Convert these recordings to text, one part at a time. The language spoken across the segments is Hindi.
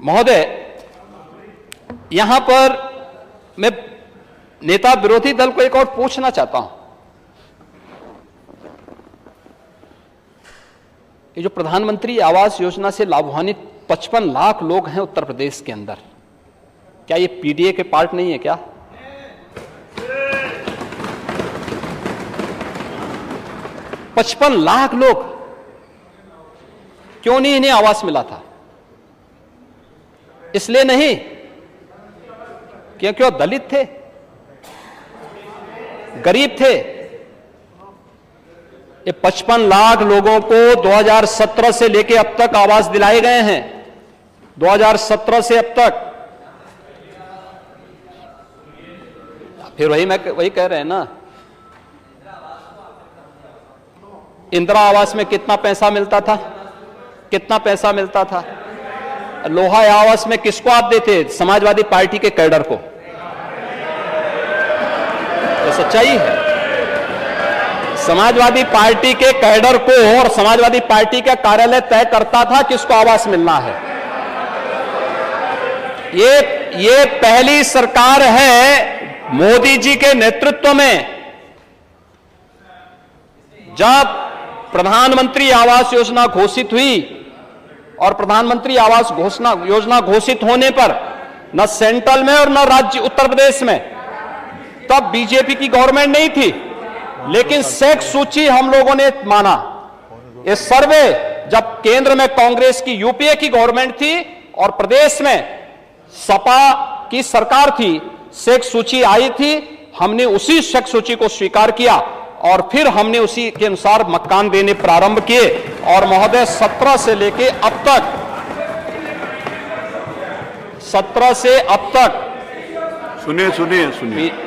महोदय, यहां पर मैं नेता विरोधी दल को एक और पूछना चाहता हूं। ये जो प्रधानमंत्री आवास योजना से लाभान्वित 55 लाख लोग हैं उत्तर प्रदेश के अंदर, क्या ये पीडीए के पार्ट नहीं है क्या? पचपन लाख लोग, क्यों नहीं इन्हें आवास मिला था? इसलिए नहीं क्योंकि वो दलित थे, गरीब थे। ये 55 लाख लोगों को 2017 से लेके अब तक आवास दिलाए गए हैं। 2017 से अब तक। फिर वही कह रहे हैं ना, इंदिरा आवास में कितना पैसा मिलता था? कितना पैसा मिलता था? लोहा आवास में किसको आप देते? समाजवादी पार्टी के कैडर को। तो सच्चाई है, समाजवादी पार्टी के कैडर को और समाजवादी पार्टी का कार्यालय तय करता था किसको आवास मिलना है। ये पहली सरकार है मोदी जी के नेतृत्व में जब प्रधानमंत्री आवास योजना घोषित हुई, और प्रधानमंत्री आवास योजना घोषित होने पर न सेंट्रल में और न राज्य उत्तर प्रदेश में तब बीजेपी की गवर्नमेंट नहीं थी, लेकिन सेक्स सूची हम लोगों ने माना। ये सर्वे जब केंद्र में कांग्रेस की यूपीए की गवर्नमेंट थी और प्रदेश में सपा की सरकार थी, सेक्स सूची आई थी, हमने उसी सेक्स सूची को स्वीकार किया और फिर हमने उसी के अनुसार मकान देने प्रारंभ किए। और महोदय 17 से लेके अब तक, 17 से अब तक, सुनिए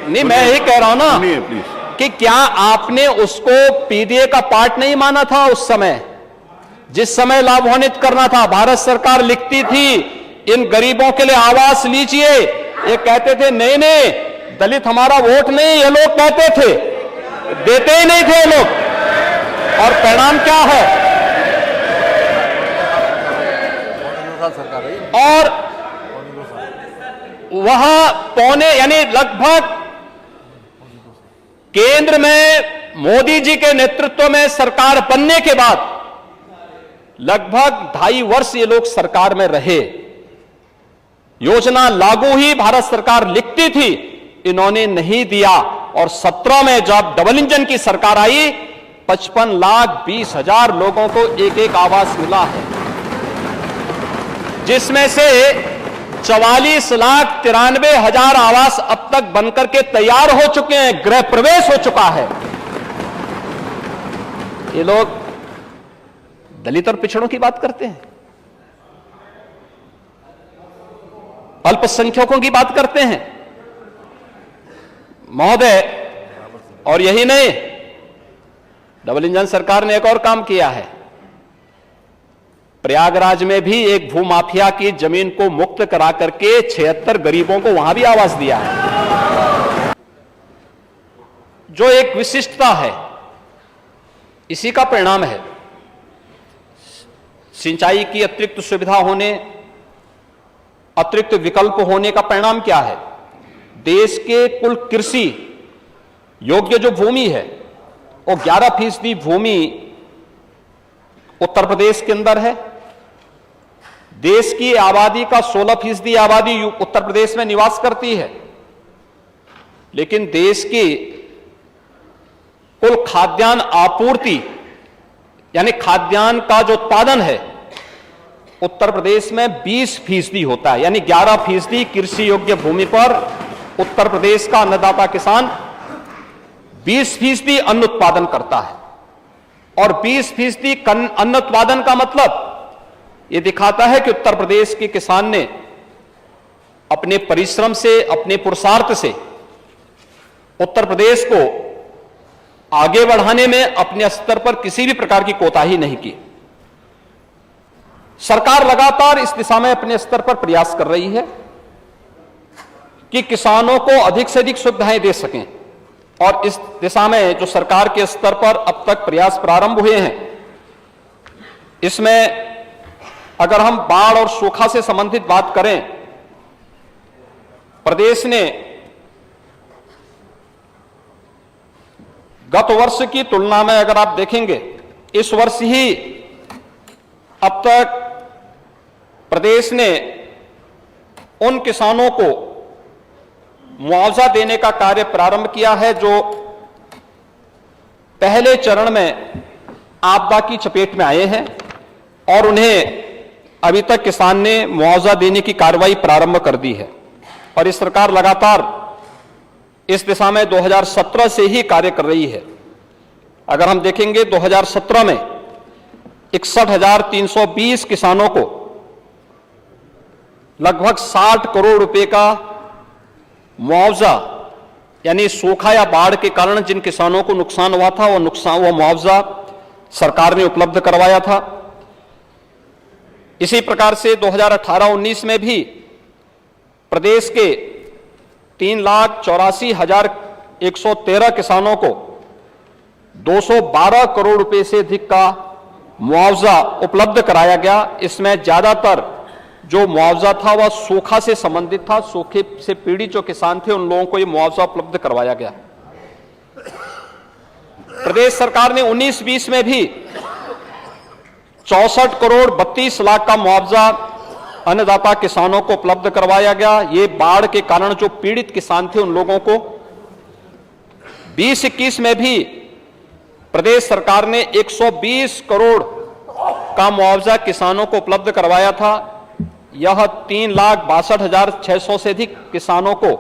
नहीं मैं यही कह रहा हूं ना प्लीज, कि क्या आपने उसको पीडीए का पार्ट नहीं माना था उस समय, जिस समय लाभान्वित करना था? भारत सरकार लिखती थी इन गरीबों के लिए आवास लीजिए, ये कहते थे नहीं दलित हमारा वोट नहीं, ये लोग कहते थे, देते ही नहीं थे लोग। और परिणाम क्या है? और वह यानी लगभग केंद्र में मोदी जी के नेतृत्व में सरकार बनने के बाद लगभग 2.5 वर्ष ये लोग सरकार में रहे। योजना लागू ही भारत सरकार लिखती थी, इन्होंने नहीं दिया। और 17 में जब डबल इंजन की सरकार आई, 55,20,000 लोगों को एक एक आवास मिला है, जिसमें से 44,93,000 आवास अब तक बनकर के तैयार हो चुके हैं, गृह प्रवेश हो चुका है। ये लोग दलित और पिछड़ों की बात करते हैं, अल्पसंख्यकों की बात करते हैं महोदय। और यही नहीं, डबल इंजन सरकार ने एक और काम किया है। प्रयागराज में भी एक भूमाफिया की जमीन को मुक्त करा करके 76 गरीबों को वहां भी आवास दिया है, जो एक विशिष्टता है। इसी का परिणाम है। सिंचाई की अतिरिक्त सुविधा होने, अतिरिक्त विकल्प होने का परिणाम क्या है? देश के कुल कृषि योग्य जो भूमि है, वो 11% भूमि उत्तर प्रदेश के अंदर है। देश की आबादी का 16% आबादी उत्तर प्रदेश में निवास करती है, लेकिन देश की कुल खाद्यान्न आपूर्ति यानी खाद्यान्न का जो उत्पादन है उत्तर प्रदेश में 20% होता है। यानी 11% कृषि योग्य भूमि पर उत्तर प्रदेश का अन्नदाता किसान 20% अन्न उत्पादन करता है। और 20% अन्न उत्पादन का मतलब यह दिखाता है कि उत्तर प्रदेश के किसान ने अपने परिश्रम से, अपने पुरुषार्थ से उत्तर प्रदेश को आगे बढ़ाने में अपने स्तर पर किसी भी प्रकार की कोताही नहीं की। सरकार लगातार इस दिशा में अपने स्तर पर प्रयास कर रही है कि किसानों को अधिक से अधिक सुविधाएं दे सकें। और इस दिशा में जो सरकार के स्तर पर अब तक प्रयास प्रारंभ हुए हैं, इसमें अगर हम बाढ़ और सूखा से संबंधित बात करें, प्रदेश ने गत वर्ष की तुलना में अगर आप देखेंगे, इस वर्ष ही अब तक प्रदेश ने उन किसानों को मुआवजा देने का कार्य प्रारंभ किया है जो पहले चरण में आपदा की चपेट में आए हैं और उन्हें अभी तक किसान ने मुआवजा देने की कार्रवाई प्रारंभ कर दी है। और इस सरकार लगातार इस दिशा में 2017 से ही कार्य कर रही है। अगर हम देखेंगे 2017 में 61,320 किसानों को लगभग 60 करोड़ रुपए का मुआवजा, यानी सूखा या बाढ़ के कारण जिन किसानों को नुकसान हुआ था वो मुआवजा सरकार ने उपलब्ध करवाया था। इसी प्रकार से 2018-19 में भी प्रदेश के 3,84,113 किसानों को 212 करोड़ रुपए से अधिक का मुआवजा उपलब्ध कराया गया। इसमें ज्यादातर जो मुआवजा था वह सूखा से संबंधित था। सूखे से पीड़ित जो किसान थे उन लोगों को यह मुआवजा उपलब्ध करवाया गया। प्रदेश सरकार ने 19-20 में भी 64 करोड़ 32 लाख का मुआवजा अन्नदाता किसानों को उपलब्ध करवाया गया। ये बाढ़ के कारण जो पीड़ित किसान थे उन लोगों को 20-21 में भी प्रदेश सरकार ने 120 करोड़ का मुआवजा किसानों को उपलब्ध करवाया था। यह 3,62,600 से अधिक किसानों को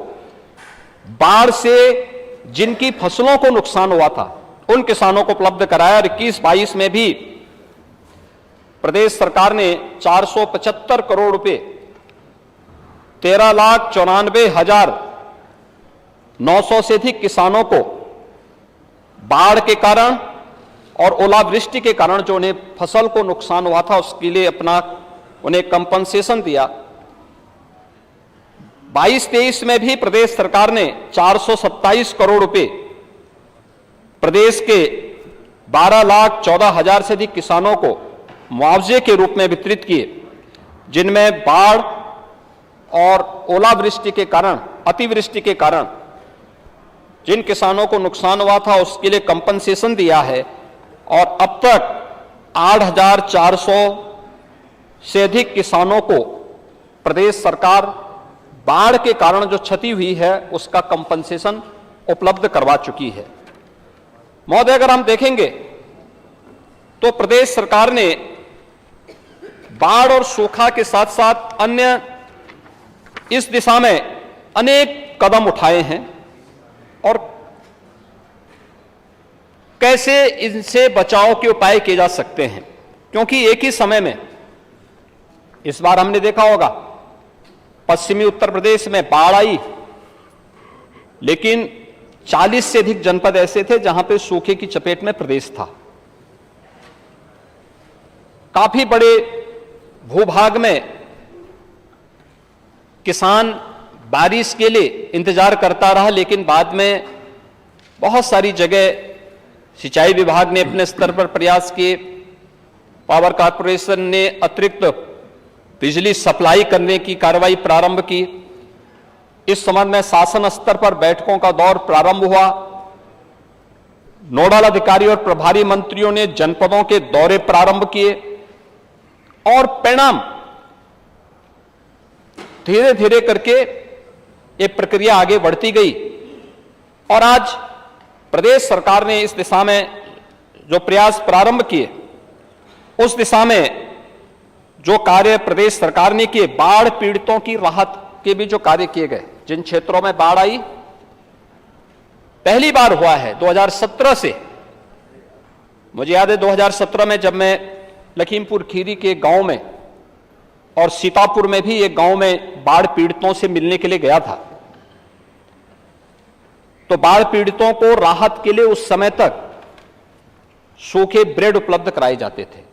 बाढ़ से जिनकी फसलों को नुकसान हुआ था उन किसानों को उपलब्ध कराया। 21-22 में भी प्रदेश सरकार ने 475 करोड़ रुपए 13,94,900 से अधिक किसानों को बाढ़ के कारण और ओलावृष्टि के कारण जो उन्हें फसल को नुकसान हुआ था उसके लिए उन्हें कंपनसेशन दिया। 22-23 में भी प्रदेश सरकार ने 427 करोड़ रुपए प्रदेश के 12,14,000 से अधिक किसानों को मुआवजे के रूप में वितरित किए, जिनमें बाढ़ और ओलावृष्टि के कारण, अतिवृष्टि के कारण जिन किसानों को नुकसान हुआ था उसके लिए कंपनसेशन दिया है। और अब तक 8,400 से अधिक किसानों को प्रदेश सरकार बाढ़ के कारण जो क्षति हुई है उसका कंपनसेशन उपलब्ध करवा चुकी है। महोदय, अगर हम देखेंगे तो प्रदेश सरकार ने बाढ़ और सूखा के साथ साथ अन्य इस दिशा में अनेक कदम उठाए हैं और कैसे इनसे बचाव के उपाय किए जा सकते हैं, क्योंकि एक ही समय में इस बार हमने देखा होगा पश्चिमी उत्तर प्रदेश में बाढ़ आई, लेकिन 40 से अधिक जनपद ऐसे थे जहां पे सूखे की चपेट में प्रदेश था। काफी बड़े भूभाग में किसान बारिश के लिए इंतजार करता रहा, लेकिन बाद में बहुत सारी जगह सिंचाई विभाग ने अपने स्तर पर प्रयास किए, पावर कॉर्पोरेशन ने अतिरिक्त बिजली सप्लाई करने की कार्रवाई प्रारंभ की। इस संबंध में शासन स्तर पर बैठकों का दौर प्रारंभ हुआ। नोडल अधिकारी और प्रभारी मंत्रियों ने जनपदों के दौरे प्रारंभ किए और परिणाम धीरे धीरे करके ये प्रक्रिया आगे बढ़ती गई और आज प्रदेश सरकार ने इस दिशा में जो प्रयास प्रारंभ किए उस दिशा में जो कार्य प्रदेश सरकार ने किए, बाढ़ पीड़ितों की राहत के भी जो कार्य किए गए, जिन क्षेत्रों में बाढ़ आई पहली बार हुआ है 2017 से। मुझे याद है 2017 में जब मैं लखीमपुर खीरी के गांव में और सीतापुर में भी एक गांव में बाढ़ पीड़ितों से मिलने के लिए गया था, तो बाढ़ पीड़ितों को राहत के लिए उस समय तक सूखे ब्रेड उपलब्ध कराए जाते थे।